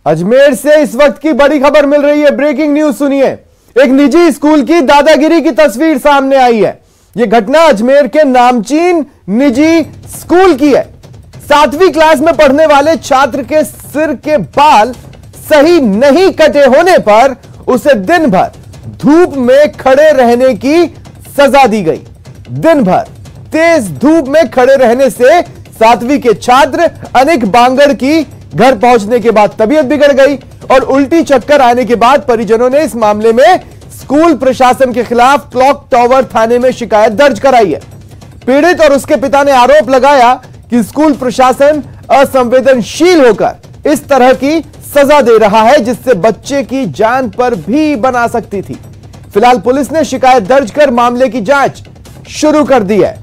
अजमेर से इस वक्त की बड़ी खबर मिल रही है, ब्रेकिंग न्यूज सुनिए। एक निजी स्कूल की दादागिरी की तस्वीर सामने आई है। यह घटना अजमेर के नामचीन निजी स्कूल की है। 7वीं क्लास में पढ़ने वाले छात्र के सिर के बाल सही नहीं कटे होने पर उसे दिन भर धूप में खड़े रहने की सजा दी गई। दिन भर तेज धूप में खड़े रहने से 7वीं के छात्र अनिक बांगड़ की घर पहुंचने के बाद तबीयत बिगड़ गई और उल्टी चक्कर आने के बाद परिजनों ने इस मामले में स्कूल प्रशासन के खिलाफ क्लॉक टावर थाने में शिकायत दर्ज कराई है। पीड़ित और उसके पिता ने आरोप लगाया कि स्कूल प्रशासन असंवेदनशील होकर इस तरह की सजा दे रहा है जिससे बच्चे की जान पर भी बना सकती थी। फिलहाल पुलिस ने शिकायत दर्ज कर मामले की जांच शुरू कर दी है।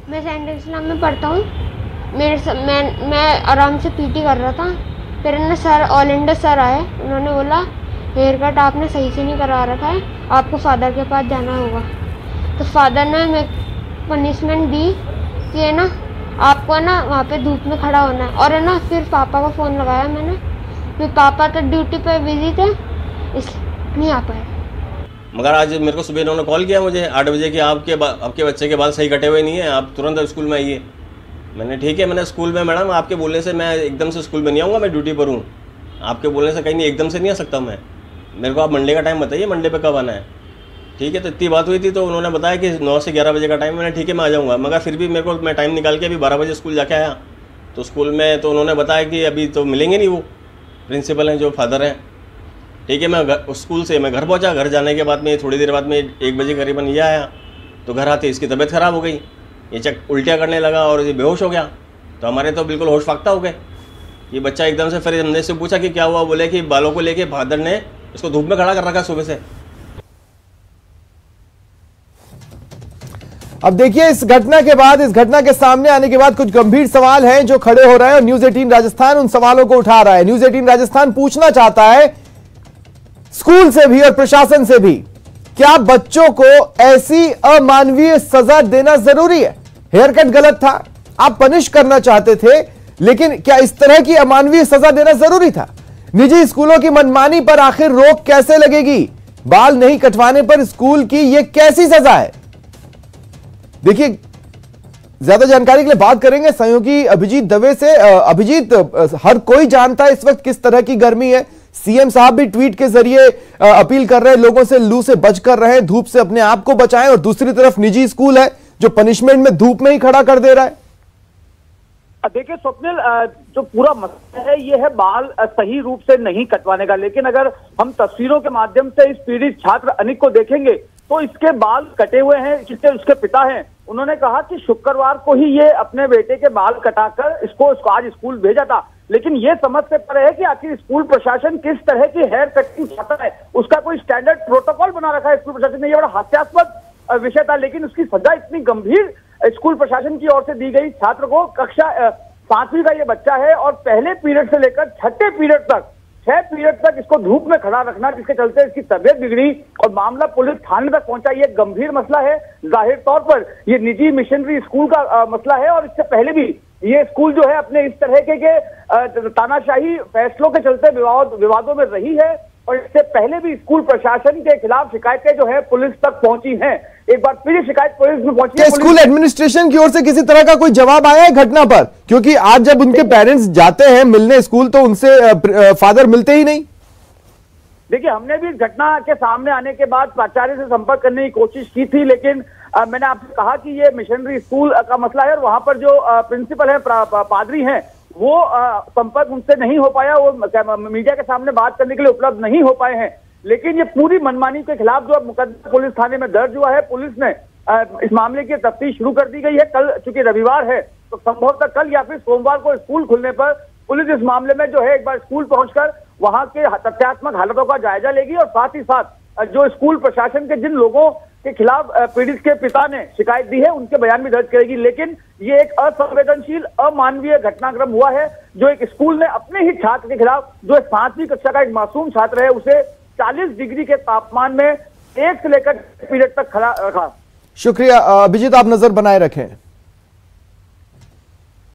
मैं सेंट इस्लाम में पढ़ता हूँ। मैं आराम से पीटी कर रहा था। फिर ना सर ऑल इंडिया सर आए, उन्होंने बोला हेयर कट आपने सही से नहीं करा रखा है, आपको फादर के पास जाना होगा। तो फादर ने मैं पनिशमेंट दी कि है ना आपको ना वहाँ पे धूप में खड़ा होना है। और है ना फिर पापा को फ़ोन लगाया मैंने, फिर पापा तो ड्यूटी पे बिजी थे इसलिए नहीं आ पाए। मगर आज मेरे को सुबह इन्होंने कॉल किया मुझे 8 बजे कि आपके बच्चे के बाल सही कटे हुए नहीं है, आप तुरंत स्कूल में आइए। मैंने ठीक है, मैंने स्कूल में मैडम आपके बोलने से मैं एकदम से स्कूल में नहीं आऊँगा, मैं ड्यूटी पर हूँ। आपके बोलने से कहीं नहीं एकदम से नहीं आ सकता मैं। मेरे को आप मंडे का टाइम बताइए, मंडे पे कब आना है। ठीक है, तो इतनी बात हुई थी तो उन्होंने बताया कि 9 से 11 बजे का टाइम। मैंने ठीक है मैं आ जाऊँगा, मगर फिर भी मेरे को मैं टाइम निकाल के अभी 12 बजे स्कूल जाके आया। तो स्कूल में तो उन्होंने बताया कि अभी तो मिलेंगे नहीं, वो प्रिंसिपल हैं जो फादर हैं। ठीक है, मैं स्कूल से मैं घर पहुंचा। घर जाने के बाद में थोड़ी देर बाद में 1 बजे करीबन ये आया। तो घर आते इसकी तबीयत ख़राब हो गई, ये उल्टियाँ करने लगा और ये बेहोश हो गया। तो हमारे तो बिल्कुल होश फाख्ता हो गए। ये बच्चा एकदम से, फिर हमने से पूछा कि क्या हुआ, बोले कि बालों को लेके फादर ने इसको धूप में खड़ा कर रखा सुबह से। अब देखिए इस घटना के बाद, इस घटना के सामने आने के बाद कुछ गंभीर सवाल हैं जो खड़े हो रहे हैं और न्यूज 18 राजस्थान उन सवालों को उठा रहा है। न्यूज 18 राजस्थान पूछना चाहता है स्कूल से भी और प्रशासन से भी, क्या बच्चों को ऐसी अमानवीय सजा देना जरूरी है? हेयर कट गलत था, आप पनिश करना चाहते थे, लेकिन क्या इस तरह की अमानवीय सजा देना जरूरी था? निजी स्कूलों की मनमानी पर आखिर रोक कैसे लगेगी? बाल नहीं कटवाने पर स्कूल की यह कैसी सजा है? देखिए ज्यादा जानकारी के लिए बात करेंगे सहयोगी अभिजीत दवे से। अभिजीत, हर कोई जानता है इस वक्त किस तरह की गर्मी है। सीएम साहब भी ट्वीट के जरिए अपील कर रहे हैं लोगों से लू से बचकर रहें, धूप से अपने आप को बचाएं, और दूसरी तरफ निजी स्कूल है जो पनिशमेंट में धूप में ही खड़ा कर दे रहा है। देखिए स्वप्निल, जो पूरा मसला है ये है बाल सही रूप से नहीं कटवाने का। लेकिन अगर हम तस्वीरों के माध्यम से इस पीड़ित छात्र अनिक को देखेंगे तो इसके बाल कटे हुए हैं। जिसके उसके पिता हैं, उन्होंने कहा कि शुक्रवार को ही ये अपने बेटे के बाल कटाकर इसको आज स्कूल भेजा था। लेकिन ये समझ से परे है कि आखिर स्कूल प्रशासन किस तरह की हेयर कटिंग चाहता है, उसका कोई स्टैंडर्ड प्रोटोकॉल बना रखा है स्कूल प्रशासन ने। ये बड़ा हास्यास्पद विषय था, लेकिन उसकी सजा इतनी गंभीर स्कूल प्रशासन की ओर से दी गई। छात्र को कक्षा 7वीं का ये बच्चा है और पहले पीरियड से लेकर 6ठे पीरियड तक 6 पीरियड तक इसको धूप में खड़ा रखना, जिसके चलते इसकी तबीयत बिगड़ी और मामला पुलिस थाने तक पहुंचा। ये गंभीर मसला है। जाहिर तौर पर ये निजी मिशनरी स्कूल का मसला है और इससे पहले भी ये स्कूल जो है अपने इस तरह के तानाशाही फैसलों के चलते विवादों में रही है। और इससे पहले भी स्कूल प्रशासन के खिलाफ शिकायतें जो है पुलिस तक पहुंची हैं। एक बार फिर शिकायत पुलिस में पहुंची है। स्कूल एडमिनिस्ट्रेशन की ओर से किसी तरह का कोई जवाब आया है घटना पर? क्योंकि आज जब उनके पेरेंट्स जाते हैं मिलने स्कूल तो उनसे फादर मिलते ही नहीं। देखिए, हमने भी इस घटना के सामने आने के बाद प्राचार्य से संपर्क करने की कोशिश की थी, लेकिन मैंने आपसे कहा कि ये मिशनरी स्कूल का मसला है और वहां पर जो प्रिंसिपल है, पादरी हैं, वो संपर्क उनसे नहीं हो पाया। वो मीडिया के सामने बात करने के लिए उपलब्ध नहीं हो पाए हैं। लेकिन ये पूरी मनमानी के खिलाफ जो मुकदमा पुलिस थाने में दर्ज हुआ है, पुलिस ने इस मामले की तफ्तीश शुरू कर दी गई है। कल चूंकि रविवार है तो संभवतः कल या फिर सोमवार को स्कूल खुलने पर पुलिस इस मामले में जो है एक बार स्कूल पहुंचकर वहां के तथ्यात्मक हालातों का जायजा लेगी और साथ ही साथ जो स्कूल प्रशासन के जिन लोगों के खिलाफ पीड़ित के पिता ने शिकायत दी है उनके बयान भी दर्ज करेगी। लेकिन ये एक असंवेदनशील अमानवीय घटनाक्रम हुआ है जो एक स्कूल ने अपने ही छात्र के खिलाफ, जो 7वीं कक्षा का एक मासूम छात्र है, उसे 40 डिग्री के तापमान में 1 से लेकर पीरियड तक खड़ा रखा। शुक्रिया अभिजीत, आप नजर बनाए रखें।